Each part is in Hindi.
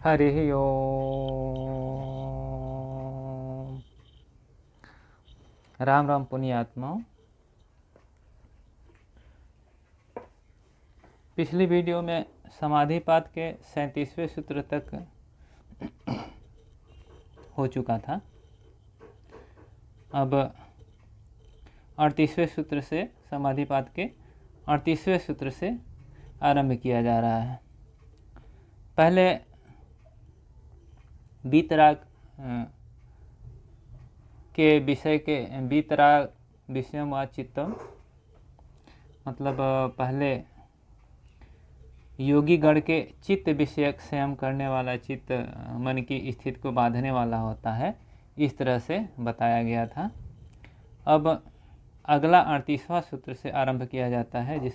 हरिः ओम। राम राम पुण्यात्माओं। पिछली वीडियो में समाधिपात के 37वें सूत्र तक हो चुका था। अब 38वें सूत्र से समाधिपात के 38वें सूत्र से आरंभ किया जा रहा है। पहले वीतराग के विषय के वीतराग विषयम व चित्तम, मतलब पहले योगी गण के चित्त विषयक संयम करने वाला चित्त मन की स्थिति को बांधने वाला होता है, इस तरह से बताया गया था। अब अगला 38वां सूत्र से आरंभ किया जाता है,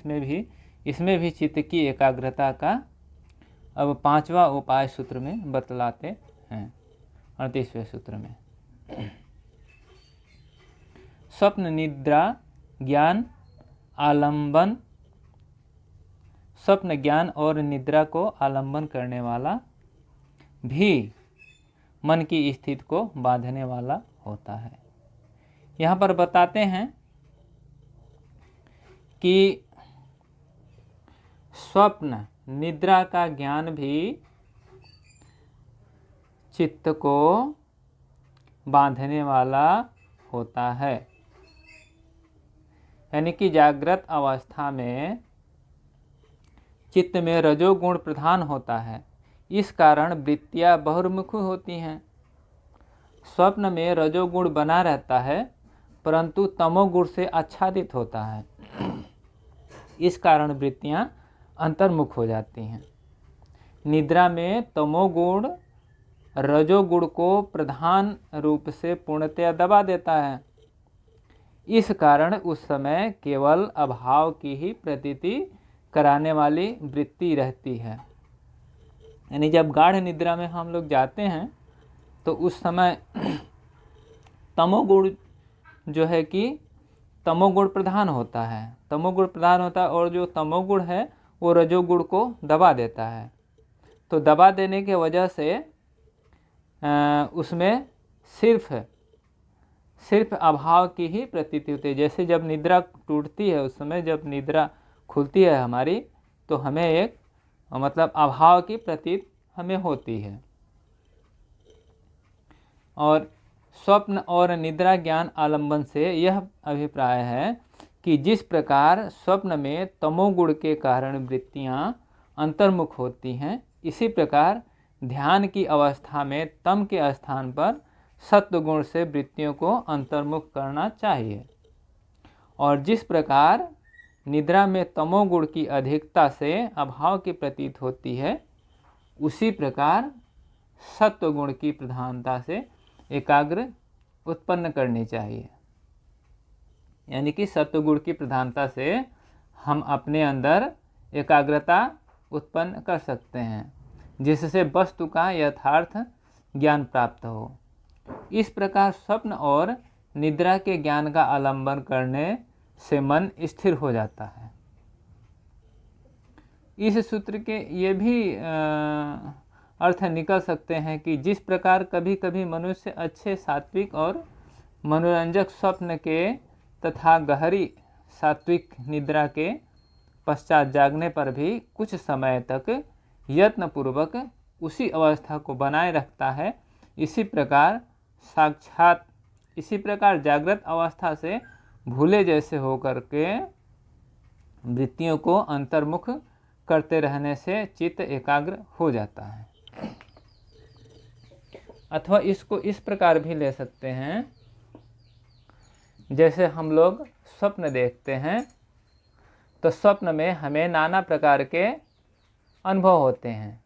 इसमें भी चित्त की एकाग्रता का अब 5वां उपाय सूत्र में बतलाते हैं। 38वें सूत्र में स्वप्न निद्रा ज्ञान आलंबन, स्वप्न ज्ञान और निद्रा को आलंबन करने वाला भी मन की स्थिति को बांधने वाला होता है। यहाँ पर बताते हैं कि स्वप्न निद्रा का ज्ञान भी चित्त को बांधने वाला होता है। यानी कि जागृत अवस्था में चित्त में रजोगुण प्रधान होता है, इस कारण वृत्तियां बहुर्मुखी होती हैं। स्वप्न में रजोगुण बना रहता है परंतु तमोगुण से आच्छादित होता है, इस कारण वृत्तियां अंतर्मुख हो जाती हैं। निद्रा में तमोगुण रजोगुण को प्रधान रूप से पूर्णतया दबा देता है, इस कारण उस समय केवल अभाव की ही प्रतीति कराने वाली वृत्ति रहती है। यानी जब गाढ़ निद्रा में हम लोग जाते हैं तो उस समय तमोगुण जो है कि तमोगुण प्रधान होता है, और जो तमोगुण है वो रजोगुण को दबा देता है। तो दबा देने के वजह से उसमें सिर्फ अभाव की ही प्रतीति होती है। जैसे जब निद्रा टूटती है, उस समय जब निद्रा खुलती है हमारी, तो हमें एक मतलब अभाव की प्रतीत हमें होती है। और स्वप्न और निद्रा ज्ञान आलंबन से यह अभिप्राय है कि जिस प्रकार स्वप्न में तमोगुण के कारण वृत्तियां अंतर्मुख होती हैं, इसी प्रकार ध्यान की अवस्था में तम के स्थान पर सत्वगुण से वृत्तियों को अंतर्मुख करना चाहिए। और जिस प्रकार निद्रा में तमोगुण की अधिकता से अभाव की प्रतीत होती है, उसी प्रकार सत्वगुण की प्रधानता से एकाग्र उत्पन्न करनी चाहिए। यानी कि सत्वगुण की प्रधानता से हम अपने अंदर एकाग्रता उत्पन्न कर सकते हैं, जिससे वस्तु का यथार्थ ज्ञान प्राप्त हो। इस प्रकार स्वप्न और निद्रा के ज्ञान का आलंबन करने से मन स्थिर हो जाता है। इस सूत्र के ये भी अर्थ निकल सकते हैं कि जिस प्रकार कभी कभी मनुष्य अच्छे सात्विक और मनोरंजक स्वप्न के तथा गहरी सात्विक निद्रा के पश्चात जागने पर भी कुछ समय तक यत्नपूर्वक उसी अवस्था को बनाए रखता है, इसी प्रकार जागृत अवस्था से भूले जैसे होकर के वृत्तियों को अंतर्मुख करते रहने से चित्त एकाग्र हो जाता है। अथवा इसको इस प्रकार भी ले सकते हैं, जैसे हम लोग स्वप्न देखते हैं तो स्वप्न में हमें नाना प्रकार के अनुभव होते हैं।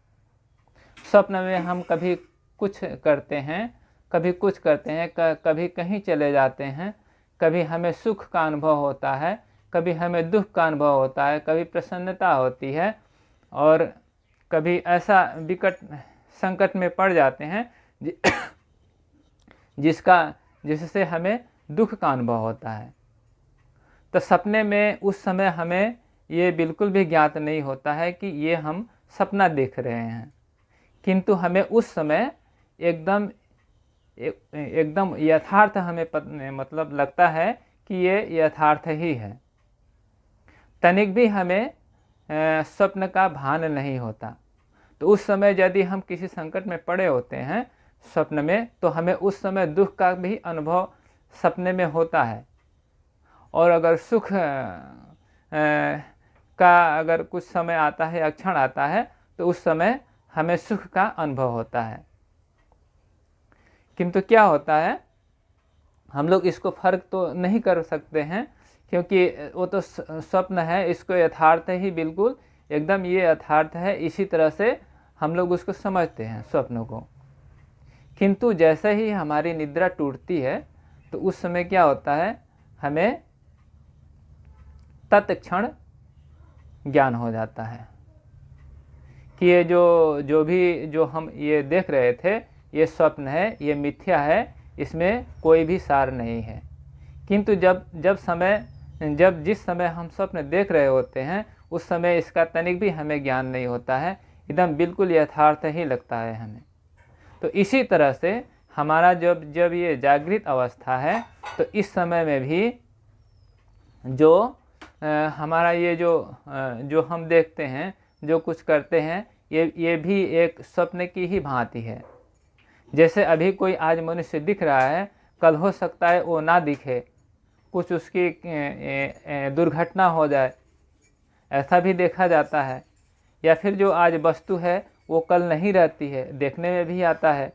स्वप्न में हम कभी कुछ करते हैं, कभी कुछ करते हैं, कभी कहीं चले जाते हैं, कभी हमें सुख का अनुभव होता है, कभी हमें दुख का अनुभव होता है, कभी प्रसन्नता होती है, और कभी ऐसा विकट संकट में पड़ जाते हैं जिससे हमें दुख का अनुभव होता है। तो सपने में उस समय हमें ये बिल्कुल भी ज्ञात नहीं होता है कि ये हम सपना देख रहे हैं, किंतु हमें उस समय एकदम एकदम यथार्थ मतलब लगता है कि ये यथार्थ ही है। तनिक भी हमें स्वप्न का भान नहीं होता। तो उस समय यदि हम किसी संकट में पड़े होते हैं स्वप्न में, तो हमें उस समय दुख का भी अनुभव सपने में होता है। और अगर सुख का अगर कुछ समय आता है या क्षण आता है, तो उस समय हमें सुख का अनुभव होता है। किंतु क्या होता है, हम लोग इसको फर्क तो नहीं कर सकते हैं, क्योंकि वो तो स्वप्न है, इसको यथार्थ ही बिल्कुल एकदम ये यथार्थ है, इसी तरह से हम लोग उसको समझते हैं स्वप्न को। किंतु जैसे ही हमारी निद्रा टूटती है, तो उस समय क्या होता है, हमें तत्क्षण ज्ञान हो जाता है कि ये जो हम ये देख रहे थे, ये स्वप्न है, ये मिथ्या है, इसमें कोई भी सार नहीं है। किंतु जब जिस समय हम स्वप्न देख रहे होते हैं, उस समय इसका तनिक भी हमें ज्ञान नहीं होता है, एकदम बिल्कुल यथार्थ ही लगता है हमें। तो इसी तरह से हमारा जब ये जागृत अवस्था है, तो इस समय में भी जो हमारा ये जो हम देखते हैं, जो कुछ करते हैं, ये भी एक स्वप्न की ही भांति है। जैसे अभी कोई आज मनुष्य दिख रहा है, कल हो सकता है वो ना दिखे, कुछ उसकी दुर्घटना हो जाए, ऐसा भी देखा जाता है। या फिर जो आज वस्तु है वो कल नहीं रहती है, देखने में भी आता है।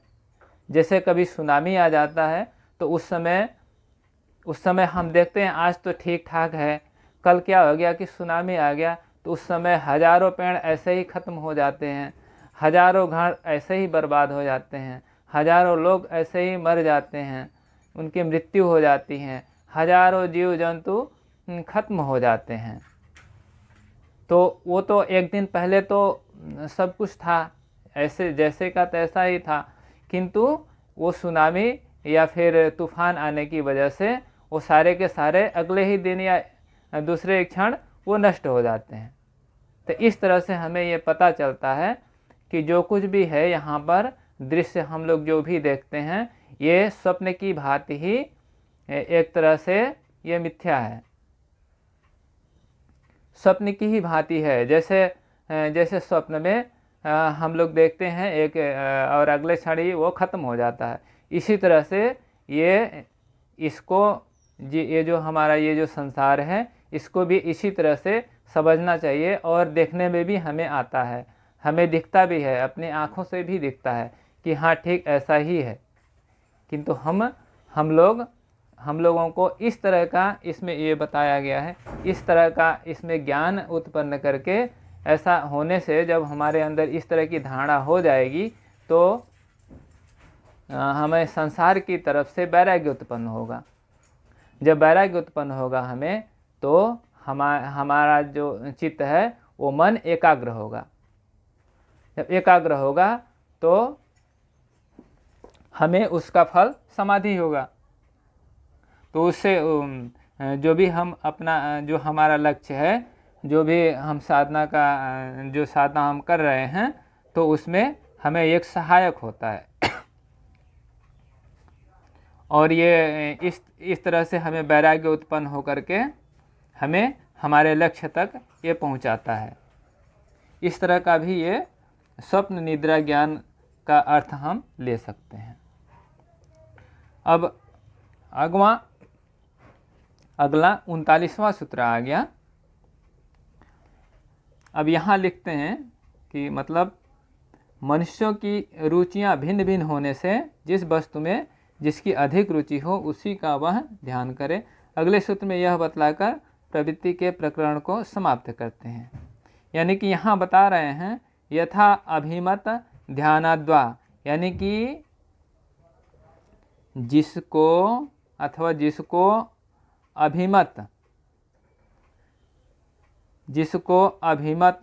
जैसे कभी सुनामी आ जाता है, तो उस समय हम देखते हैं आज तो ठीक ठाक है, कल क्या हो गया कि सुनामी आ गया, तो उस समय हजारों पेड़ ऐसे ही ख़त्म हो जाते हैं, हजारों घर ऐसे ही बर्बाद हो जाते हैं, हजारों लोग ऐसे ही मर जाते हैं, उनकी मृत्यु हो जाती है, हजारों जीव जंतु खत्म हो जाते हैं। तो वो तो एक दिन पहले तो सब कुछ था, ऐसे जैसे का तैसा ही था, किंतु वो सुनामी या फिर तूफान आने की वजह से वो सारे के सारे अगले ही दिन या दूसरे क्षण वो नष्ट हो जाते हैं। तो इस तरह से हमें ये पता चलता है कि जो कुछ भी है यहाँ पर दृश्य हम लोग जो भी देखते हैं, ये स्वप्न की भांति ही एक तरह से ये मिथ्या है, स्वप्न की ही भांति है। जैसे स्वप्न में हम लोग देखते हैं एक और अगले क्षण ही वो ख़त्म हो जाता है। इसी तरह से ये जो हमारा ये जो संसार है, इसको भी इसी तरह से समझना चाहिए। और देखने में भी हमें आता है, हमें दिखता भी है, अपनी आँखों से भी दिखता है कि हाँ ठीक ऐसा ही है। किंतु हम लोगों को इस तरह का इसमें ये बताया गया है, इस तरह का इसमें ज्ञान उत्पन्न करके, ऐसा होने से जब हमारे अंदर इस तरह की धारणा हो जाएगी, तो हमें संसार की तरफ से वैराग्य उत्पन्न होगा। जब वैराग्य उत्पन्न होगा हमें, तो हमारा जो चित्त है वो मन एकाग्र होगा। जब एकाग्र होगा तो हमें उसका फल समाधि होगा। तो उससे जो भी हम अपना जो हमारा लक्ष्य है, जो भी हम साधना हम कर रहे हैं, तो उसमें हमें एक सहायक होता है। और ये इस तरह से हमें वैराग्य उत्पन्न होकर के हमें हमारे लक्ष्य तक ये पहुंचाता है। इस तरह का भी ये स्वप्न निद्रा ज्ञान का अर्थ हम ले सकते हैं। अब अगला 39वां सूत्र आ गया। अब यहाँ लिखते हैं कि मतलब मनुष्यों की रुचियाँ भिन्न भिन्न होने से जिस वस्तु में जिसकी अधिक रुचि हो उसी का वह ध्यान करे। अगले सूत्र में यह बतलाकर प्रवृत्ति के प्रकरण को समाप्त करते हैं। यानी कि यहाँ बता रहे हैं यथा अभिमत ध्यानाद्वा, यानी कि जिसको अभिमत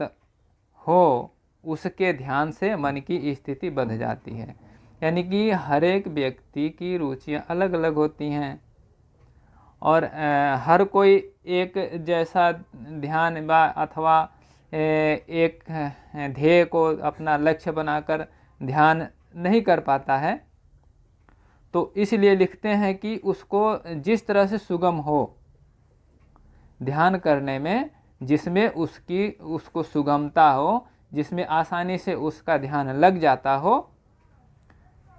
हो उसके ध्यान से मन की स्थिति बढ़ जाती है। यानी कि हर एक व्यक्ति की रुचियाँ अलग अलग होती हैं, और हर कोई एक जैसा ध्यान अथवा एक ध्येय को अपना लक्ष्य बनाकर ध्यान नहीं कर पाता है, तो इसलिए लिखते हैं कि उसको जिस तरह से सुगम हो ध्यान करने में, जिसमें उसको सुगमता हो, जिसमें आसानी से उसका ध्यान लग जाता हो,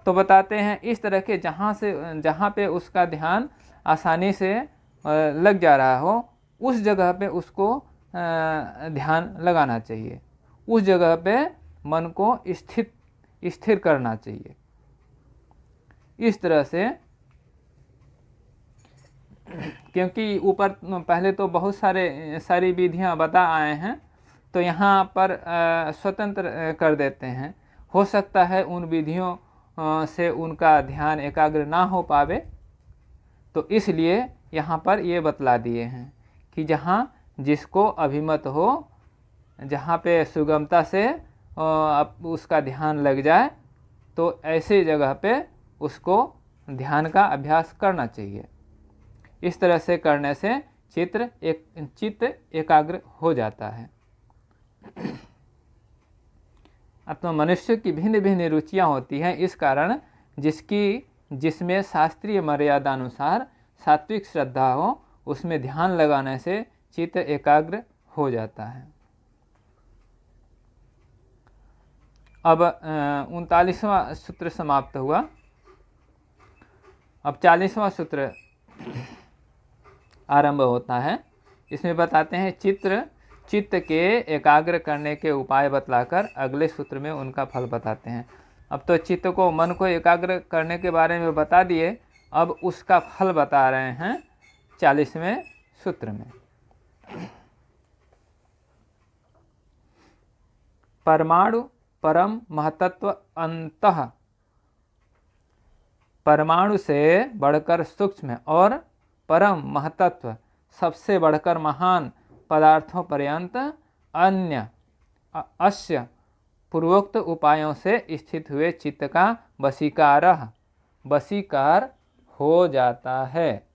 तो बताते हैं इस तरह के जहाँ पे उसका ध्यान आसानी से लग जा रहा हो, उस जगह पे उसको ध्यान लगाना चाहिए, उस जगह पे मन को स्थिर करना चाहिए। इस तरह से, क्योंकि ऊपर पहले तो बहुत सारी विधियां बता आए हैं, तो यहाँ पर स्वतंत्र कर देते हैं। हो सकता है उन विधियों से उनका ध्यान एकाग्र ना हो पावे, तो इसलिए यहाँ पर ये बतला दिए हैं कि जहाँ जिसको अभिमत हो, जहाँ पे सुगमता से उसका ध्यान लग जाए, तो ऐसे जगह पे उसको ध्यान का अभ्यास करना चाहिए। इस तरह से करने से चित्त एकाग्र हो जाता है। अतः मनुष्य की भिन्न भिन्न रुचियाँ होती हैं, इस कारण जिसमें शास्त्रीय मर्यादा अनुसार सात्विक श्रद्धा हो, उसमें ध्यान लगाने से चित्त एकाग्र हो जाता है। अब 39वां सूत्र समाप्त हुआ। अब 40वां सूत्र आरंभ होता है। इसमें बताते हैं चित्त के एकाग्र करने के उपाय बतलाकर अगले सूत्र में उनका फल बताते हैं। अब तो चित्त को, मन को एकाग्र करने के बारे में बता दिए, अब उसका फल बता रहे हैं 40वें सूत्र में। परमाणु परम महतत्व अंतः, परमाणु से बढ़कर सूक्ष्म और परम महतत्व सबसे बढ़कर महान पदार्थों पर्यंत अन्य अस्य पूर्वोक्त उपायों से स्थित हुए चित्त का वशीकार हो जाता है।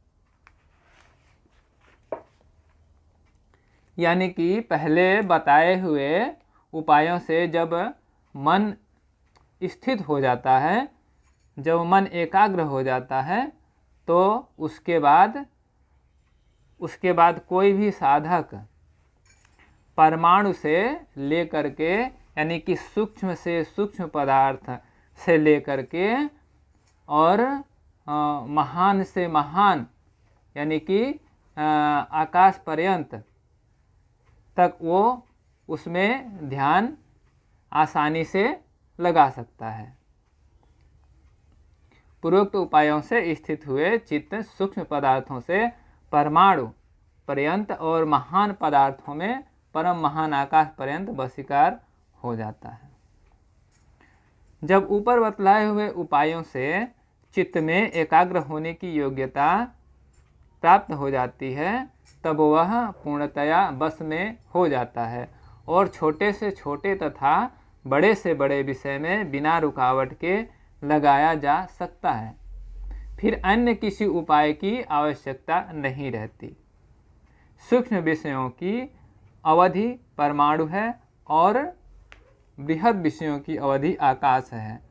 यानी कि पहले बताए हुए उपायों से जब मन स्थित हो जाता है, जब मन एकाग्र हो जाता है, तो उसके बाद कोई भी साधक परमाणु से लेकर के, यानी कि सूक्ष्म से सूक्ष्म पदार्थ से लेकर के और महान से महान, यानी कि आकाश पर्यंत तक वो उसमें ध्यान आसानी से लगा सकता है। पूर्वोक्त उपायों से स्थित हुए चित्त सूक्ष्म पदार्थों से परमाणु पर्यंत और महान पदार्थों में परम महान आकाश पर्यंत वशीकार हो जाता है। जब ऊपर बतलाए हुए उपायों से चित्त में एकाग्र होने की योग्यता प्राप्त हो जाती है, तब वह पूर्णतया बस में हो जाता है और छोटे से छोटे तथा बड़े से बड़े विषय में बिना रुकावट के लगाया जा सकता है। फिर अन्य किसी उपाय की आवश्यकता नहीं रहती। सूक्ष्म विषयों की अवधि परमाणु है और बृहद विषयों की अवधि आकाश है।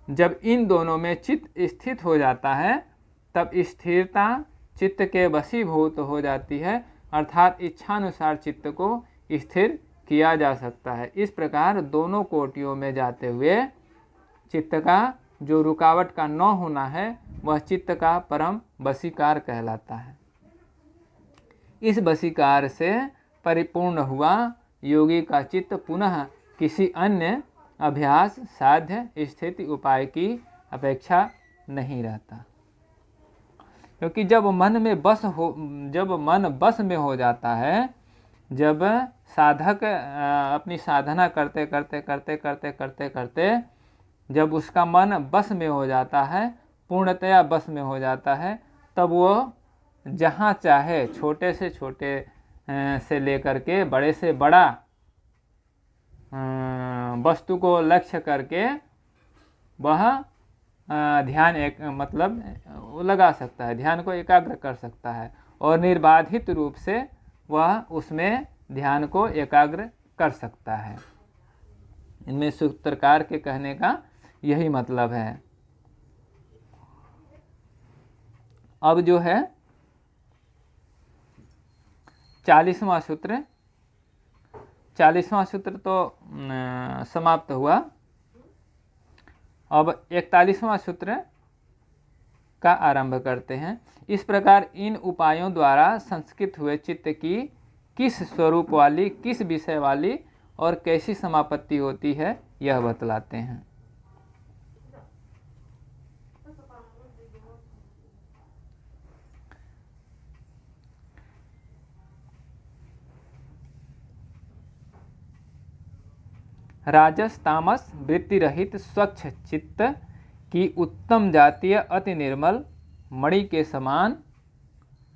जब इन दोनों में चित्त स्थित हो जाता है, तब स्थिरता चित्त के वशीभूत हो जाती है, अर्थात इच्छानुसार चित्त को स्थिर किया जा सकता है। इस प्रकार दोनों कोटियों में जाते हुए चित्त का जो रुकावट का न होना है, वह चित्त का परम वशीकार कहलाता है। इस वशीकार से परिपूर्ण हुआ योगी का चित्त पुनः किसी अन्य अभ्यास साध्य स्थिति उपाय की अपेक्षा नहीं रहता, क्योंकि जब मन बस में हो जाता है, जब साधक अपनी साधना करते जब उसका मन बस में हो जाता है, पूर्णतया बस में हो जाता है, तब वो जहाँ चाहे छोटे से छोटे से लेकर के बड़े से बड़ा वस्तु को लक्ष्य करके वह ध्यान लगा सकता है, ध्यान को एकाग्र कर सकता है और निर्बाधित रूप से वह उसमें ध्यान को एकाग्र कर सकता है। इनमें सूत्रकार के कहने का यही मतलब है। अब जो है 40वां सूत्र, 40वां सूत्र तो समाप्त हुआ। अब 41वां सूत्र का आरंभ करते हैं। इस प्रकार इन उपायों द्वारा संस्कृत हुए चित्त की किस स्वरूप वाली, किस विषय वाली और कैसी समापत्ति होती है, यह बतलाते हैं। राजस तामस वृत्ति रहित स्वच्छ चित्त की उत्तम जातीय अति निर्मल मणि के समान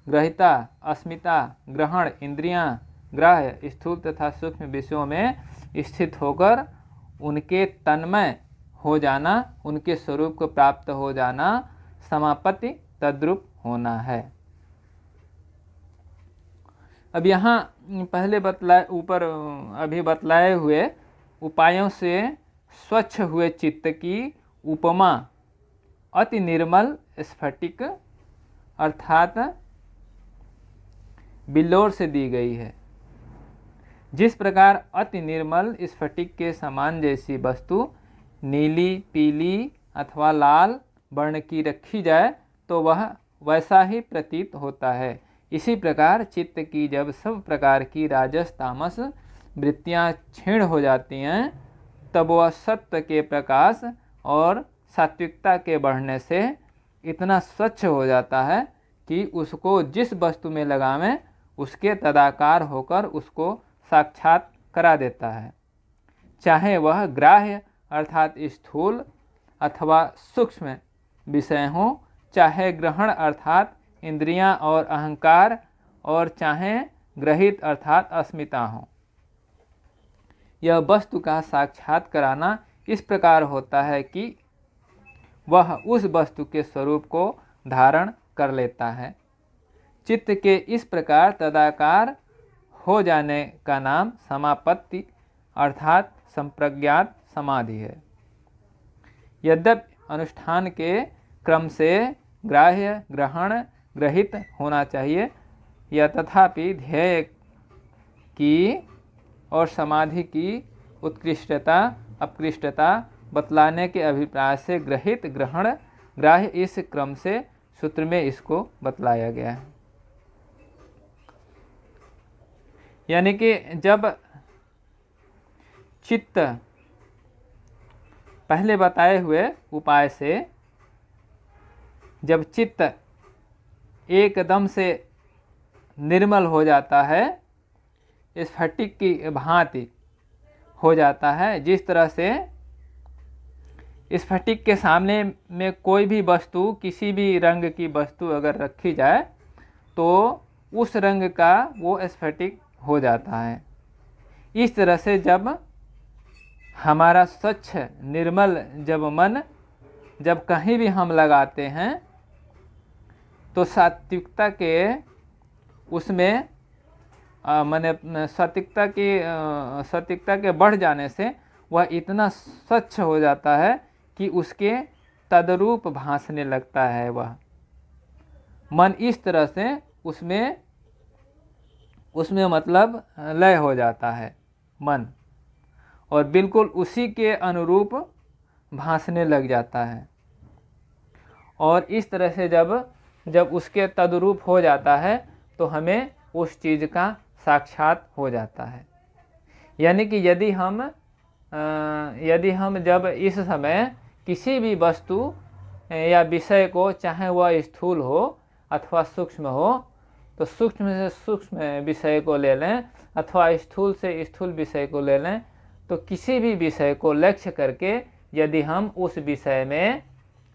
ग्रहिता, अस्मिता, ग्रहण, इंद्रियां, ग्राह्य, स्थूल तथा सूक्ष्म विषयों में स्थित होकर उनके तन्मय हो जाना, उनके स्वरूप को प्राप्त हो जाना समापत्ति तद्रूप होना है। अब यहाँ पहले ऊपर अभी बतलाए हुए उपायों से स्वच्छ हुए चित्त की उपमा अति निर्मल स्फटिक अर्थात बिल्लोर से दी गई है। जिस प्रकार अति निर्मल स्फटिक के समान जैसी वस्तु नीली, पीली अथवा लाल वर्ण की रखी जाए तो वह वैसा ही प्रतीत होता है। इसी प्रकार चित्त की जब सब प्रकार की राजस तामस वृत्तियां क्षीण हो जाती हैं तब वह सत्व के प्रकाश और सात्विकता के बढ़ने से इतना स्वच्छ हो जाता है कि उसको जिस वस्तु में लगावें उसके तदाकार होकर उसको साक्षात करा देता है। चाहे वह ग्राह्य अर्थात स्थूल अथवा सूक्ष्म विषय हो, चाहे ग्रहण अर्थात इंद्रियां और अहंकार, और चाहे ग्रहित अर्थात अस्मिता हो। यह वस्तु का साक्षात कराना इस प्रकार होता है कि वह उस वस्तु के स्वरूप को धारण कर लेता है। चित्त के इस प्रकार तदाकार हो जाने का नाम समापत्ति अर्थात संप्रज्ञात समाधि है। यद्यपि अनुष्ठान के क्रम से ग्राह्य, ग्रहण, ग्रहित होना चाहिए, यह तथापि ध्येय की और समाधि की उत्कृष्टता अपकृष्टता बतलाने के अभिप्राय से ग्रहित, ग्रहण, ग्राह्य इस क्रम से सूत्र में इसको बतलाया गया है। यानी कि जब चित्त पहले बताए हुए उपाय से जब चित्त एकदम से निर्मल हो जाता है, स्फटिक की भांति हो जाता है, जिस तरह से स्फटिक के सामने में कोई भी वस्तु, किसी भी रंग की वस्तु अगर रखी जाए तो उस रंग का वो स्फटिक हो जाता है। इस तरह से जब हमारा स्वच्छ निर्मल जब मन जब कहीं भी हम लगाते हैं तो सात्विकता के उसमें माने सात्विकता के बढ़ जाने से वह इतना स्वच्छ हो जाता है कि उसके तद्रूप भासने लगता है। वह मन इस तरह से उसमें मतलब लय हो जाता है मन, और बिल्कुल उसी के अनुरूप भासने लग जाता है। और इस तरह से जब उसके तद्रूप हो जाता है तो हमें उस चीज़ का साक्षात हो जाता है। यानी कि यदि हम जब इस समय किसी भी वस्तु या विषय को, चाहे वह स्थूल हो अथवा सूक्ष्म हो, तो सूक्ष्म से सूक्ष्म विषय को ले लें अथवा स्थूल से स्थूल विषय को ले लें, तो किसी भी विषय को लक्ष्य करके यदि हम उस विषय में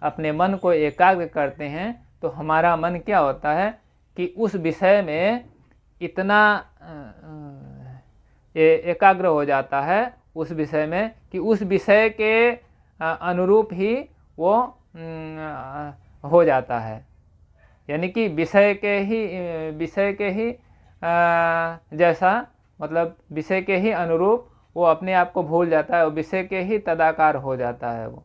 अपने मन को एकाग्र करते हैं तो हमारा मन क्या होता है कि उस विषय में इतना एकाग्र हो जाता है उस विषय में कि उस विषय के अनुरूप ही वो हो जाता है। यानी कि विषय के ही जैसा, मतलब विषय के ही अनुरूप वो अपने आप को भूल जाता है, वो विषय के ही तदाकार हो जाता है वो।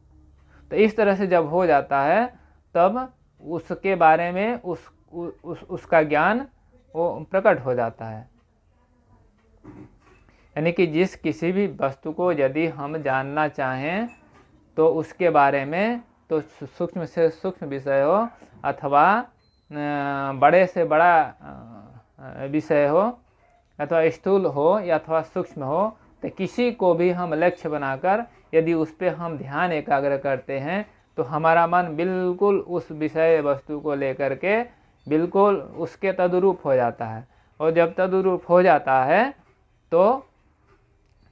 तो इस तरह से जब हो जाता है तब उसके बारे में उसका ज्ञान वो प्रकट हो जाता है। यानी कि जिस किसी भी वस्तु को यदि हम जानना चाहें तो उसके बारे में तो सूक्ष्म से सूक्ष्म विषय हो अथवा बड़े से बड़ा विषय हो अथवा स्थूल हो या अथवा सूक्ष्म हो, तो किसी को भी हम लक्ष्य बनाकर यदि उस पर हम ध्यान एकाग्र करते हैं तो हमारा मन बिल्कुल उस विषय वस्तु को लेकर के बिल्कुल उसके तदुरूप हो जाता है। और जब तदुरूप हो जाता है तो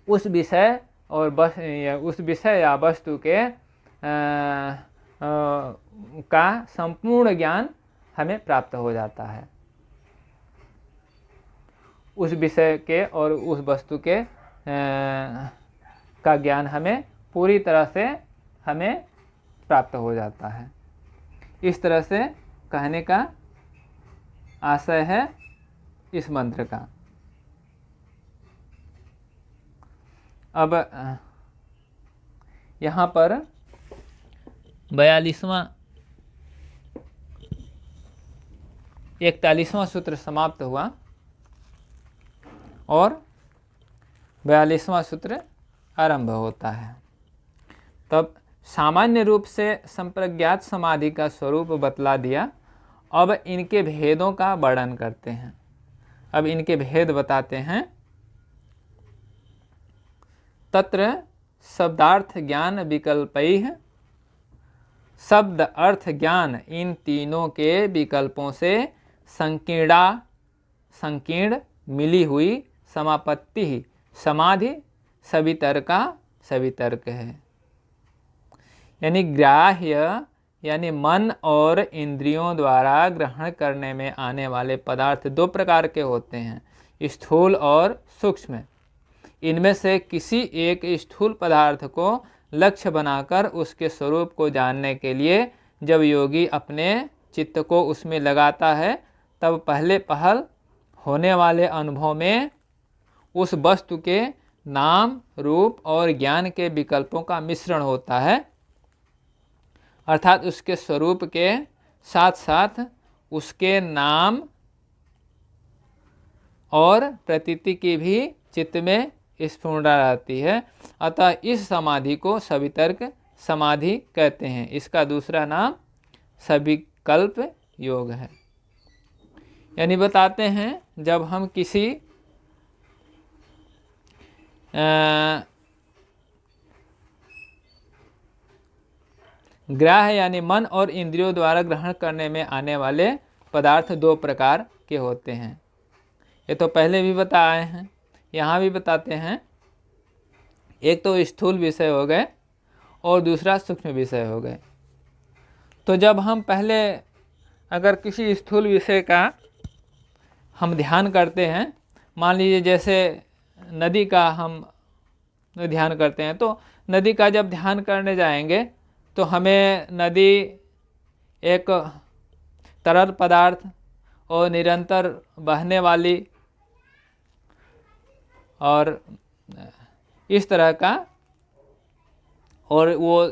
उस विषय और उस विषय या वस्तु के का संपूर्ण ज्ञान हमें प्राप्त हो जाता है। उस विषय के और उस वस्तु के का ज्ञान हमें पूरी तरह से हमें प्राप्त हो जाता है। इस तरह से कहने का आशय है इस मंत्र का। अब यहाँ पर 42वां 41वां सूत्र समाप्त हुआ और 42वां सूत्र आरंभ होता है। तब सामान्य रूप से संप्रज्ञात समाधि का स्वरूप बतला दिया। अब इनके भेदों का वर्णन करते हैं। अब इनके भेद बताते हैं। तत्र शब्दार्थ ज्ञान विकल्पैः, शब्द अर्थ ज्ञान इन तीनों के विकल्पों से संकीर्ण मिली हुई समापत्ति ही समाधि सवितर्क है। यानी ग्राह्य यानी मन और इंद्रियों द्वारा ग्रहण करने में आने वाले पदार्थ दो प्रकार के होते हैं, स्थूल और सूक्ष्म। इनमें से किसी एक स्थूल पदार्थ को लक्ष्य बनाकर उसके स्वरूप को जानने के लिए जब योगी अपने चित्त को उसमें लगाता है तब पहले पहल होने वाले अनुभव में उस वस्तु के नाम रूप और ज्ञान के विकल्पों का मिश्रण होता है, अर्थात उसके स्वरूप के साथ साथ उसके नाम और प्रतीति की भी चित्त में स्फुरना रहती है। अतः इस समाधि को सवितर्क समाधि कहते हैं। इसका दूसरा नाम सविकल्प योग है। यानी बताते हैं जब हम किसी ग्राह्य यानी मन और इंद्रियों द्वारा ग्रहण करने में आने वाले पदार्थ दो प्रकार के होते हैं। ये तो पहले भी बताए हैं, यहाँ भी बताते हैं। एक तो स्थूल विषय हो गए और दूसरा सूक्ष्म विषय हो गए। तो जब हम पहले अगर किसी स्थूल विषय का हम ध्यान करते हैं, मान लीजिए जैसे नदी का हम ध्यान करते हैं, तो नदी का जब ध्यान करने जाएंगे तो हमें नदी एक तरल पदार्थ और निरंतर बहने वाली और इस तरह का और वो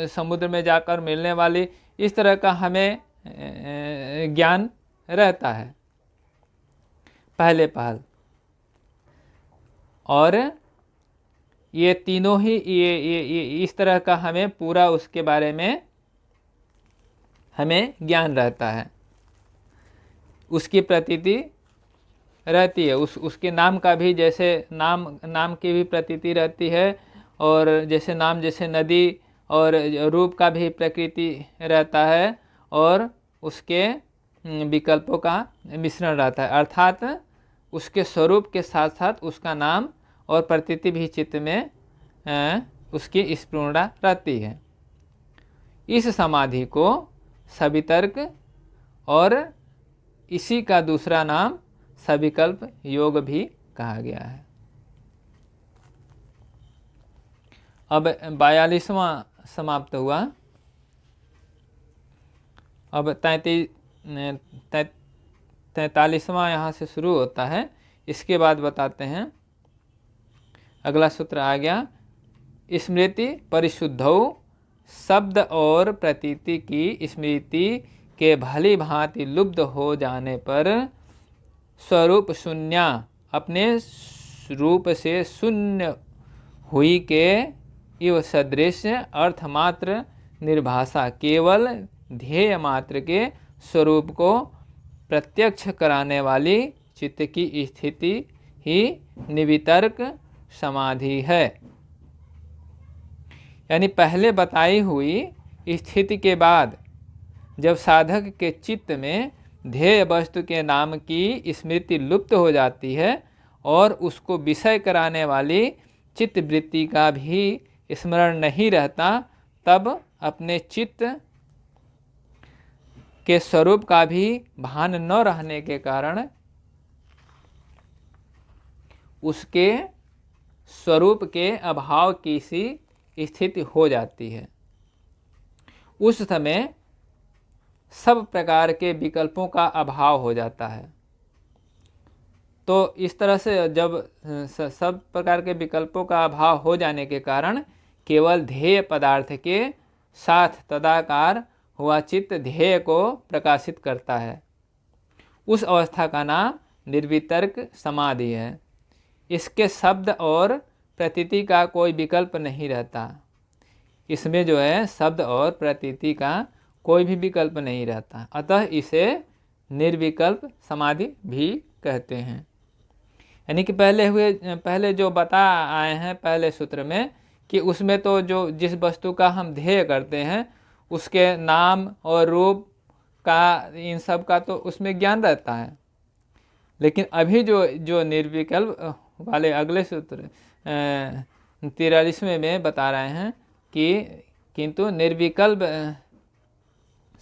समुद्र में जाकर मिलने वाली इस तरह का हमें ज्ञान रहता है पहले पहल। और ये तीनों ही ये इस तरह का हमें पूरा उसके बारे में हमें ज्ञान रहता है, उसकी प्रतीति रहती है, उसके नाम का भी जैसे नाम की भी प्रतीति रहती है, और जैसे नाम जैसे नदी और रूप का भी प्रकृति रहता है, और उसके विकल्पों का मिश्रण रहता है, अर्थात उसके स्वरूप के साथ साथ उसका नाम और प्रतीति भी चित्त में उसकी स्फुरना रहती है। इस समाधि को सवितर्क और इसी का दूसरा नाम सविकल्प योग भी कहा गया है। अब 42वां समाप्त हुआ। अब 43वां यहाँ से शुरू होता है। इसके बाद बताते हैं अगला सूत्र आ गया, स्मृति परिशुद्धौ, शब्द और प्रतीति की स्मृति के भली भांति लुप्त हो जाने पर स्वरूप शून्या, अपने रूप से शून्य हुई के इव सदृश अर्थमात्र निर्भाषा, केवल ध्येय मात्र के स्वरूप को प्रत्यक्ष कराने वाली चित्त की स्थिति ही निर्वितर्क समाधि है। यानी पहले बताई हुई स्थिति के बाद जब साधक के चित्त में ध्येय वस्तु के नाम की स्मृति लुप्त हो जाती है और उसको विषय कराने वाली चित्त वृत्ति का भी स्मरण नहीं रहता, तब अपने चित्त के स्वरूप का भी भान न रहने के कारण उसके स्वरूप के अभाव की सी स्थिति हो जाती है। उस समय सब प्रकार के विकल्पों का अभाव हो जाता है। तो इस तरह से जब सब प्रकार के विकल्पों का अभाव हो जाने के कारण केवल ध्येय पदार्थ के साथ तदाकार हुआ चित्त ध्येय को प्रकाशित करता है। उस अवस्था का नाम निर्वितर्क समाधि है। इसके शब्द और प्रतीति का कोई विकल्प नहीं रहता। इसमें जो है शब्द और प्रतीति का कोई भी विकल्प नहीं रहता, अतः इसे निर्विकल्प समाधि भी कहते हैं। यानी कि पहले जो बता आए हैं पहले सूत्र में कि उसमें तो जो जिस वस्तु का हम ध्येय करते हैं उसके नाम और रूप का, इन सब का तो उसमें ज्ञान रहता है। लेकिन अभी जो निर्विकल्प वाले अगले सूत्र 43वें में बता रहे हैं कि किंतु निर्विकल्प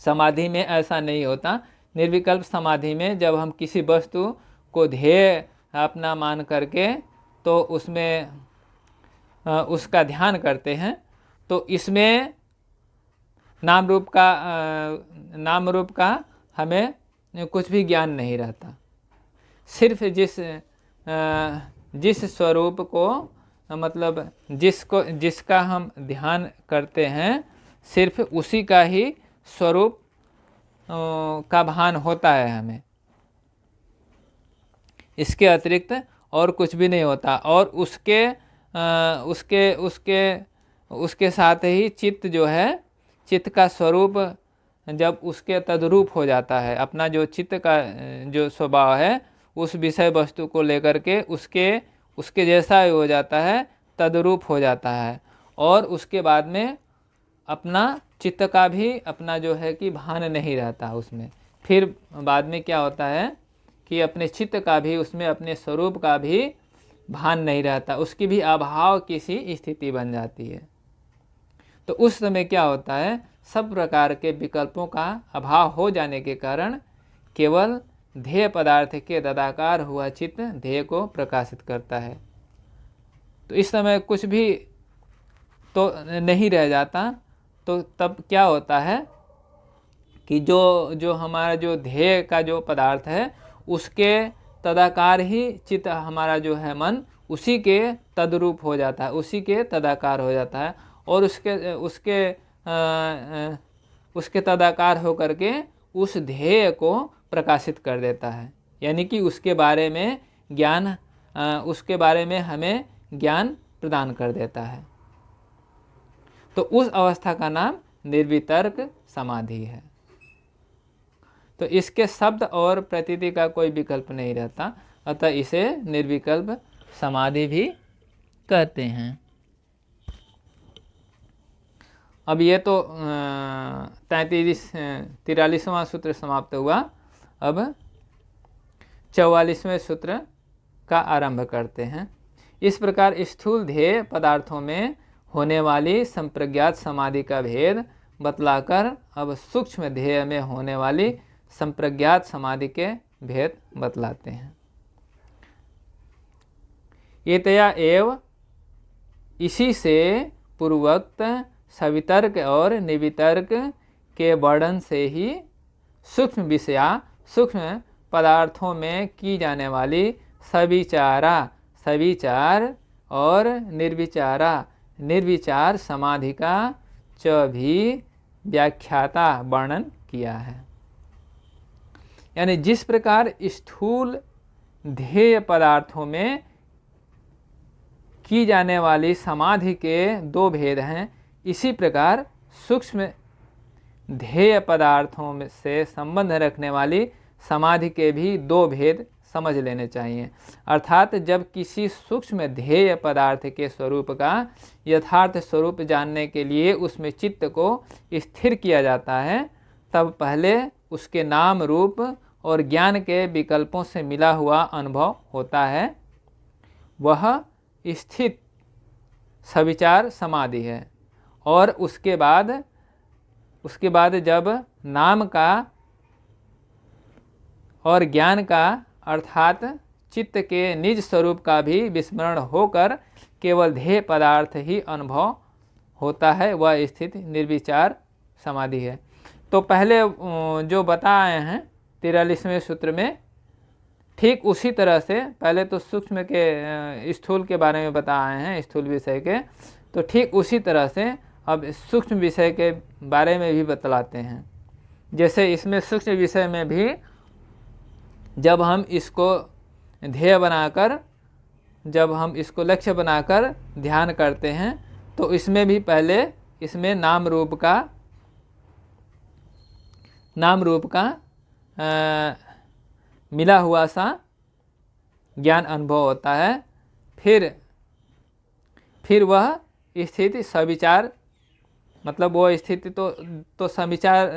समाधि में ऐसा नहीं होता। निर्विकल्प समाधि में जब हम किसी वस्तु को ध्येय अपना मान करके तो उसमें उसका ध्ययन करते हैं, तो इसमें नाम रूप का हमें कुछ भी ज्ञान नहीं रहता। सिर्फ जिस स्वरूप को मतलब जिसका हम ध्यान करते हैं सिर्फ उसी का ही स्वरूप का भान होता है हमें, इसके अतिरिक्त और कुछ भी नहीं होता। और उसके साथ ही चित्त जो है, चित्त का स्वरूप जब उसके तद्रूप हो जाता है, अपना जो चित्त का जो स्वभाव है उस विषय वस्तु को लेकर के उसके जैसा ही हो जाता है, तद्रूप हो जाता है। और उसके बाद में अपना चित्त का भी अपना जो है कि भान नहीं रहता उसमें। फिर बाद में क्या होता है कि अपने चित्त का भी, उसमें अपने स्वरूप का भी भान नहीं रहता, उसकी भी अभाव की सी स्थिति बन जाती है। तो उस समय क्या होता है, सब प्रकार के विकल्पों का अभाव हो जाने के कारण केवल ध्येय पदार्थ के तदाकार हुआ चित्त ध्येय को प्रकाशित करता है। तो इस समय कुछ भी तो नहीं रह जाता। तो तब क्या होता है कि जो हमारा जो ध्येय का जो पदार्थ है उसके तदाकार ही चित्त हमारा जो है मन उसी के तद्रूप हो जाता है, उसी के तदाकार हो जाता है और उसके तदाकार होकर के उस ध्येय को प्रकाशित कर देता है। यानी कि उसके बारे में हमें ज्ञान प्रदान कर देता है। तो उस अवस्था का नाम निर्वितर्क समाधि है। तो इसके शब्द और प्रतीति का कोई विकल्प नहीं रहता, अतः इसे निर्विकल्प समाधि भी कहते हैं। अब ये तो 43वां सूत्र समाप्त हुआ। अब 44वें सूत्र का आरंभ करते हैं। इस प्रकार स्थूल ध्येय पदार्थों में होने वाली संप्रज्ञात समाधि का भेद बतलाकर अब सूक्ष्म ध्येय में होने वाली संप्रज्ञात समाधि के भेद बतलाते हैं। एतया एव, इसी से पूर्वोक्त सवितर्क और निर्वितर्क के वर्णन से ही सूक्ष्म विषया, सूक्ष्म पदार्थों में की जाने वाली सविचार और निर्विचारा निर्विचार समाधि का च भी व्याख्याता वर्णन किया है। यानी जिस प्रकार स्थूल ध्येय पदार्थों में की जाने वाली समाधि के दो भेद हैं, इसी प्रकार सूक्ष्म ध्येय पदार्थों में से संबंध रखने वाली समाधि के भी दो भेद समझ लेने चाहिए। अर्थात जब किसी सूक्ष्म ध्येय पदार्थ के स्वरूप का यथार्थ स्वरूप जानने के लिए उसमें चित्त को स्थिर किया जाता है, तब पहले उसके नाम रूप और ज्ञान के विकल्पों से मिला हुआ अनुभव होता है, वह स्थित सविचार समाधि है। और उसके बाद जब नाम का और ज्ञान का अर्थात चित्त के निज स्वरूप का भी विस्मरण होकर केवल ध्येय पदार्थ ही अनुभव होता है, वह स्थिति निर्विचार समाधि है। तो पहले जो बताए हैं 43वें सूत्र में, ठीक उसी तरह से पहले तो सूक्ष्म के स्थूल के बारे में बताए हैं, स्थूल विषय के, तो ठीक उसी तरह से अब सूक्ष्म विषय के बारे में भी बतलाते हैं। जैसे इसमें सूक्ष्म विषय में भी जब हम इसको ध्येय बनाकर, जब हम इसको लक्ष्य बनाकर ध्यान करते हैं, तो इसमें भी पहले इसमें नाम रूप का मिला हुआ सा ज्ञान अनुभव होता है। फिर वह स्थिति सविचार, मतलब वो स्थिति तो सविचार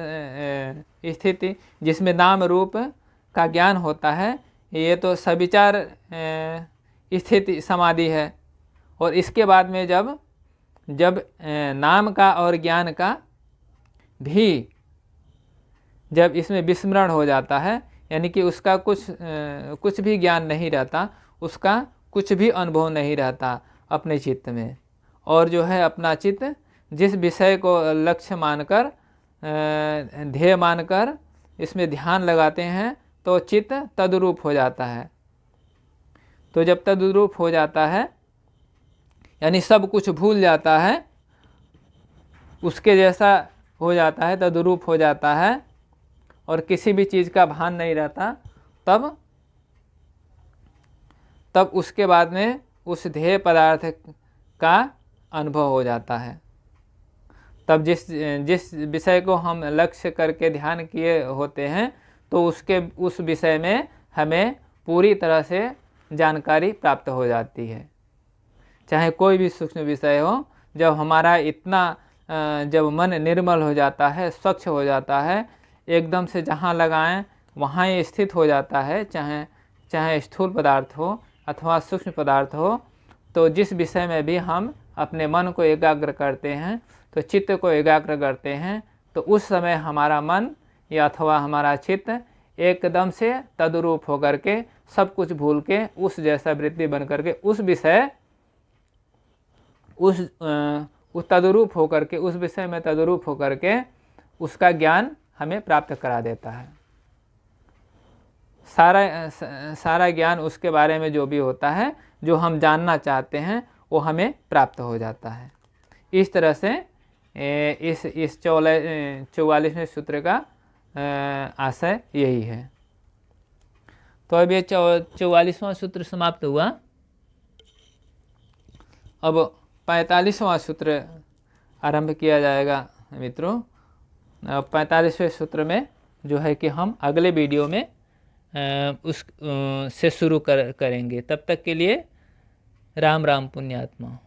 स्थिति जिसमें नाम रूप का ज्ञान होता है, ये तो सविचार स्थिति समाधि है। और इसके बाद में जब नाम का और ज्ञान का भी जब इसमें विस्मरण हो जाता है, यानी कि उसका कुछ भी ज्ञान नहीं रहता, उसका कुछ भी अनुभव नहीं रहता अपने चित्त में, और जो है अपना चित्त जिस विषय को लक्ष्य मानकर ध्येय मानकर इसमें ध्यान लगाते हैं, तो चित्त तद्रूप हो जाता है। तो जब तद्रूप हो जाता है, यानी सब कुछ भूल जाता है, उसके जैसा हो जाता है, तद्रूप हो जाता है, और किसी भी चीज़ का भान नहीं रहता, तब उसके बाद में उस ध्येय पदार्थ का अनुभव हो जाता है। तब जिस विषय को हम लक्ष्य करके ध्यान किए होते हैं, तो उस विषय में हमें पूरी तरह से जानकारी प्राप्त हो जाती है। चाहे कोई भी सूक्ष्म विषय हो, जब हमारा जब मन निर्मल हो जाता है, स्वच्छ हो जाता है, एकदम से जहाँ लगाएं वहाँ ही स्थित हो जाता है, चाहे स्थूल पदार्थ हो अथवा सूक्ष्म पदार्थ हो, तो जिस विषय में भी हम अपने मन को एकाग्र करते हैं, तो चित्त को एकाग्र करते हैं, तो उस समय हमारा मन या अथवा हमारा चित्त एकदम से तद्रूप होकर के सब कुछ भूल के उस जैसा वृत्ति बन करके उस तद्रूप होकर के उस विषय में तद्रूप होकर के उसका ज्ञान हमें प्राप्त करा देता है। सारा ज्ञान उसके बारे में जो भी होता है, जो हम जानना चाहते हैं, वो हमें प्राप्त हो जाता है। इस तरह से इस 44वें सूत्र का आशय यही है। तो अब ये 44वां सूत्र समाप्त हुआ। अब 45वां सूत्र आरंभ किया जाएगा मित्रों। 45वें सूत्र में जो है कि हम अगले वीडियो में से शुरू करेंगे। तब तक के लिए राम राम पुण्यात्मा।